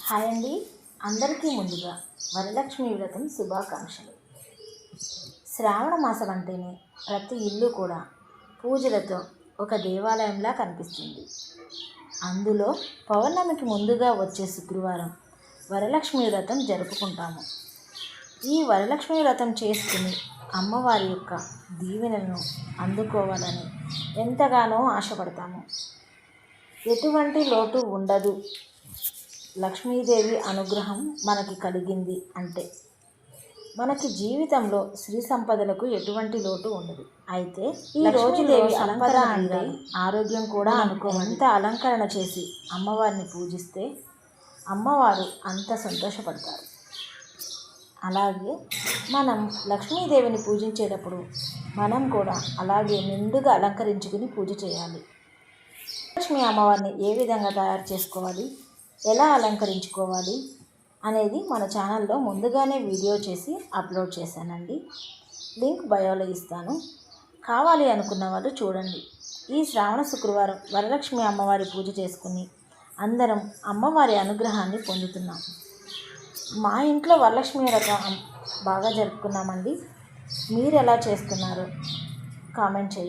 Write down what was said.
Hi అండి, అందరికీ ముందుగా వరలక్ష్మి వ్రతం శుభాకాంక్షలు. శ్రావణ మాసం అంటేనే ప్రతి ఇల్లు కూడా పూజలతో ఒక దేవాలయంలా కనిపిస్తుంది. అందులో పౌర్ణమికి ముందుగా వచ్చే శుక్రవారం వరలక్ష్మి వ్రతం జరుపుకుంటాము. ఈ వరలక్ష్మి వ్రతం చేసుకుని అమ్మవారి యొక్క దీవెనలను అందుకోవాలని ఎంతగానో ఆశపడతాము. ఎటువంటి లోటు ఉండదు, లక్ష్మీదేవి అనుగ్రహం మనకి కలిగింది అంటే మనకి జీవితంలో శ్రీ సంపదలకు ఎటువంటి లోటు ఉండదు. అయితే ఈ రోజుదేవి అలంకరణ అంటే ఆరోగ్యం కూడా ఎంత అలంకరణ చేసి అమ్మవారిని పూజిస్తే అమ్మవారు అంత సంతోషపడతారు. అలాగే మనం లక్ష్మీదేవిని పూజించేటప్పుడు మనం కూడా అలాగే నిండుగా అలంకరించుకుని పూజ చేయాలి. లక్ష్మీ అమ్మవారిని ఏ విధంగా తయారు చేసుకోవాలి, ఎలా అలంకరించుకోవాలి అనేది మన ఛానల్లో ముందుగానే వీడియో చేసి అప్లోడ్ చేశానండి. లింక్ బయోలో ఇస్తాను, కావాలి అనుకున్న వాళ్ళు చూడండి. ఈ శ్రావణ శుక్రవారం వరలక్ష్మి అమ్మవారి పూజ చేసుకుని అందరం అమ్మవారి అనుగ్రహాన్ని పొందుతున్నాం. మా ఇంట్లో వరలక్ష్మి వ్రతం బాగా జరుపుకున్నామండి. మీరు ఎలా చేస్తున్నారు కామెంట్ చేయండి.